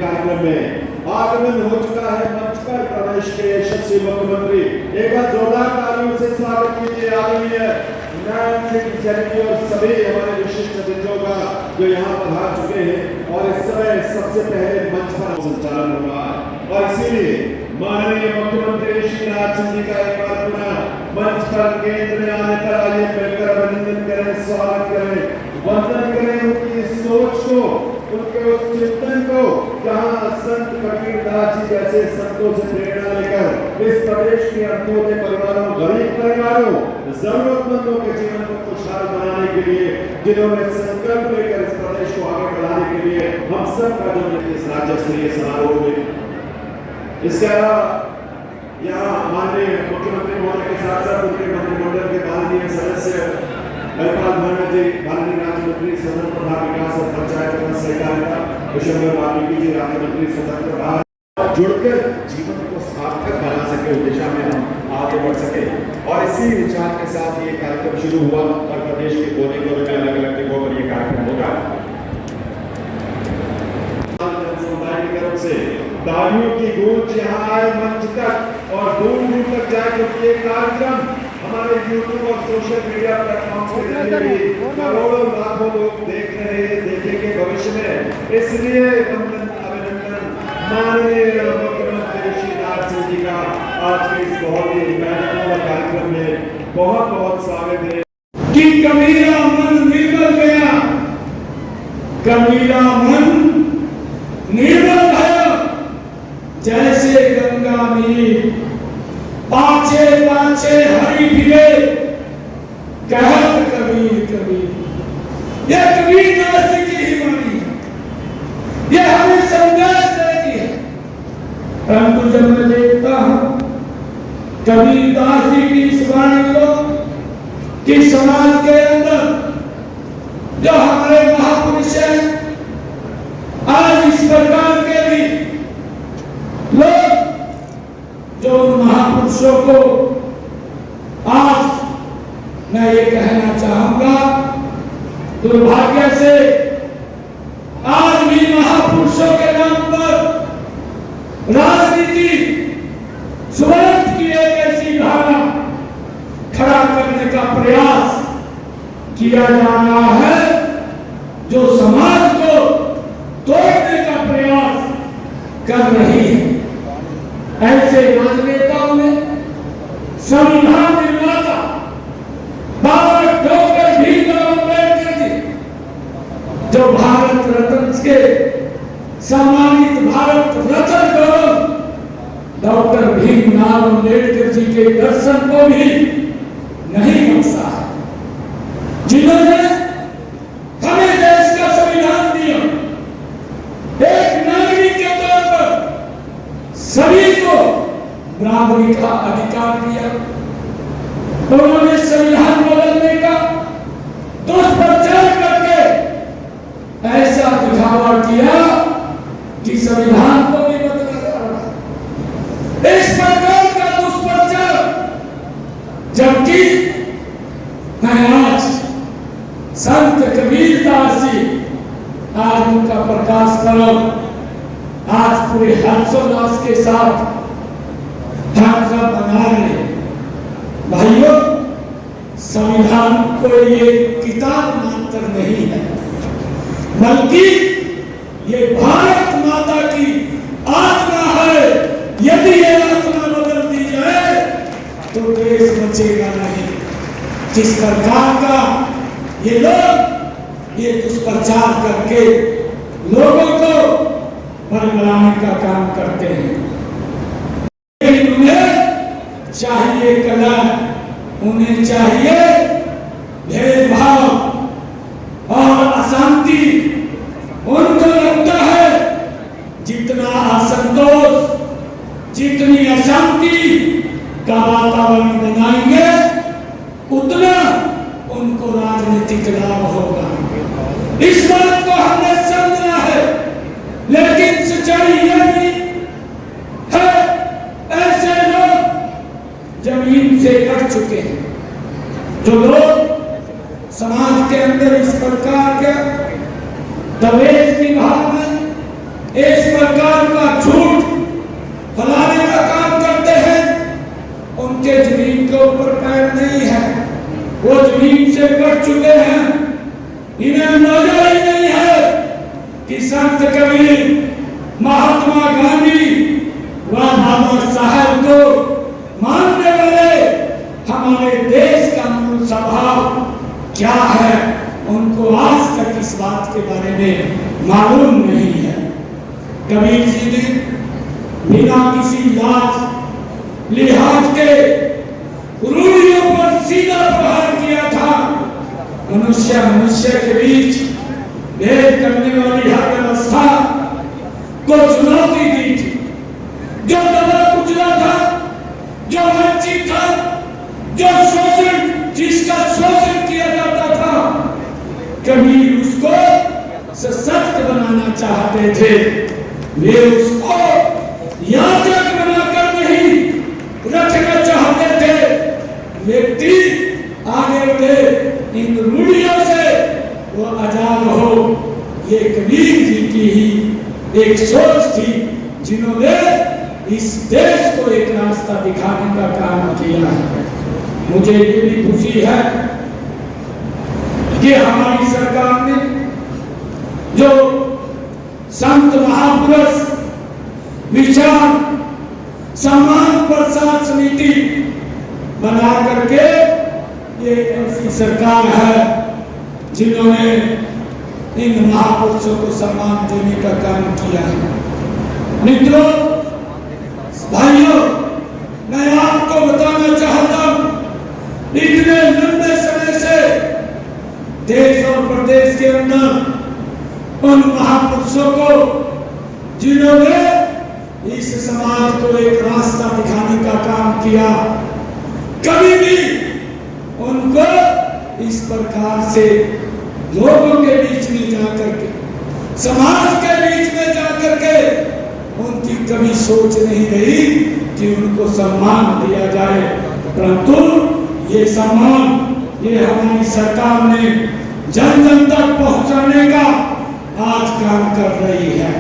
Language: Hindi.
कार्यक्रम में आगमन हो चुका है। मंच पर प्रदेश के यशस्वी मुख्यमंत्री, एक बार जोरदार तालियों से स्वागत कीजिए आदरणीय नारायण सिंह सैनी और सभी हमारे विशिष्ट अतिथियों का जो यहाँ पधार चुके हैं। और इस समय सबसे पहले मंच पर संचालन हो रहा है और इसीलिए माननीय मुख्यमंत्री श्री नारायण सिंह जी का एक बार पुनः मंच पर केंद्र में आने पर आइए मिलकर अभिनंदन करें, स्वागत करें, वंदन करें उनकी सोच को, उनके उस चिंतन को जहाँ संत कबीरदास जी जैसे संतों से प्रेरणा लेकर इस प्रदेश के अंत्योदय परिवारों, गरीब परिवारों, जरूरतमंदों के जीवन को खुशहाल बनाने के लिए जिन्होंने संकल्प लेकर इस प्रदेश को आगे बढ़ाने के लिए हम सब का जो इस राज्य स्तरीय समारोह में। इसके अलावा यहाँ माननीय मुख्यमंत्री महोदय के साथ साथ उनके मंत्रिमंडल के माननीय सदस्य हरिपाल भानोट जी, माननीय राज्य मंत्री सदन प्रधान विकास और पंचायत एवं सहकारिता विशंबर वाल्मीकि जी, राज्य मंत्री स्वतंत्र भारत, जुड़कर जीवन को सार्थक बना सके, उस दिशा में हम आगे बढ़ सके। और इसी विचार के साथ ये कार्यक्रम शुरू हुआ और प्रदेश के कोने कोने में अलग अलग जगहों पर ये कार्यक्रम होगा। समुदाय की तरफ से तालियों की गूंज यहाँ आए मंच तक और दूर दूर तक जाए, क्योंकि ये कार्यक्रम हमारे YouTube और सोशल मीडिया प्लेटफॉर्म पे करोड़ों लाखों लोग देख रहे हैं, देखेंगे भविष्य में। इसलिए अभिनंदन माननीय मुख्यमंत्री श्री नारायण सिंह जी का आज के इस बहुत ही महत्वपूर्ण कार्यक्रम में बहुत बहुत स्वागत है। कि कबीरा मन निर्मल गया, कबीरा मन निर्मल है, जैसे गंगा नीर पाछे पाछे हरि फिरे, कहत कबीर कबीर। यह कबीरदास जी की ही वाणी है, यह हमें संदेश देती है। परंतु जब मैं देखता हूं कबीरदास जी की इस वाणी को कि समाज के अंदर जो हमारे महापुरुष हैं, आज इस प्रकार के भी लोग जो महापुरुषों को आज मैं ये कहना चाहूंगा, दुर्भाग्य से आज भी महापुरुषों के नाम पर राजनीति स्वार्थ की एक ऐसी धारा खड़ा करने का प्रयास किया जा रहा है जो समाज को तोड़ने का प्रयास कर रही है। ऐसे राजनेताओं ने संविधान निर्माता बाबा डॉक्टर भीमराव अम्बेडकर जी, जो भारत रत्न के सम्मानित भारत रत्न गौरव डॉक्टर भीमराव अम्बेडकर जी के दर्शन को भी नहीं बख्शा है, जिन्होंने हमें देश का संविधान दिया, एक नागरिक के तौर पर सभी को बराबरी का अधिकार दिया। उन्होंने संविधान बदलने का दुष्प्रचार करके ऐसा दिखावा किया कि संविधान को भी बदला जा रहा है। इस प्रकार का दुष्प्रचार, जबकि मैं आज संत कबीरदास जी, आज उनका प्रकाश पर्व आज पूरे हर्षोल्लास के साथ हम सब मना रहे हैं। भाइयों, संविधान कोई ये किताब मात्र नहीं है, बल्कि ये भारत माता की आत्मा है। यदि ये आत्मा बदल दी जाए तो देश बचेगा नहीं। जिस प्रकार का ये लोग ये दुष्प्रचार करके लोगों को बरगलाने का काम करते हैं, लेकिन उन्हें चाहिए कला, उन्हें चाहिए भेदभाव और अशांति। उनको लगता है जितना असंतोष, जितनी अशांति का वातावरण बनाएंगे, उतना उनको राजनीतिक लाभ होगा। इस बात को हमने समझना है, लेकिन सच्चाई यह भी है, ऐसे लोग जमीन से कट चुके हैं, जो लोग समाज के अंदर इस प्रकार के दहेज की भावना, इस प्रकार सरकार का झूठ फैलाने का काम करते हैं, उनके जमीन के ऊपर पैर नहीं है, वो जमीन से कट चुके हैं। इन्हें नजर ही नहीं है कि संत कबीर, महात्मा गांधी व बाबा साहब को मानने वाले हमारे देश का मूल स्वभाव क्या है, उनको आज तक इस बात के बारे में मालूम नहीं है। कबीर जी ने बिना किसी लाज लिहाज के रूढ़ियों पर सीधा प्रहार किया था। मनुष्य मनुष्य के बीच भेद करने वाली हर व्यवस्था को चुनौती दी थी। जो दबा कुचला था, जो वंचित था, जो शोषण, जिसका शोषण किया जाता था, कबीर उसको सशक्त बनाना चाहते थे। वे उसको याचक बनाकर नहीं रखना चाहते थे। व्यक्ति आगे बढ़े इन रूढ़ियों से वो आजाद हो, ये कबीर जी की ही एक सोच थी, जिन्होंने इस देश को एक रास्ता दिखाने का काम किया है। मुझे ये भी खुशी है कि हमारी सरकार ने जो संत महापुरुष विचार सम्मान प्रसाद समिति बना करके ये ऐसी सरकार है जिन्होंने इन महापुरुषों को सम्मान देने का काम किया है। मित्रों, भाइयों, मैं आपको बताना चाहता हूं, इतने लंबे समय से देश और प्रदेश के अंदर उन महापुरुषों को जिन्होंने इस समाज को एक रास्ता दिखाने का काम किया, कभी भी उनको इस प्रकार से लोगों के बीच में जाकर के, समाज के बीच में जाकर के उनकी कभी सोच नहीं रही कि उनको सम्मान दिया जाए। परंतु ये सम्मान ये हमारी सरकार ने जन जन तक पहुंचाने का आज काम कर रही है।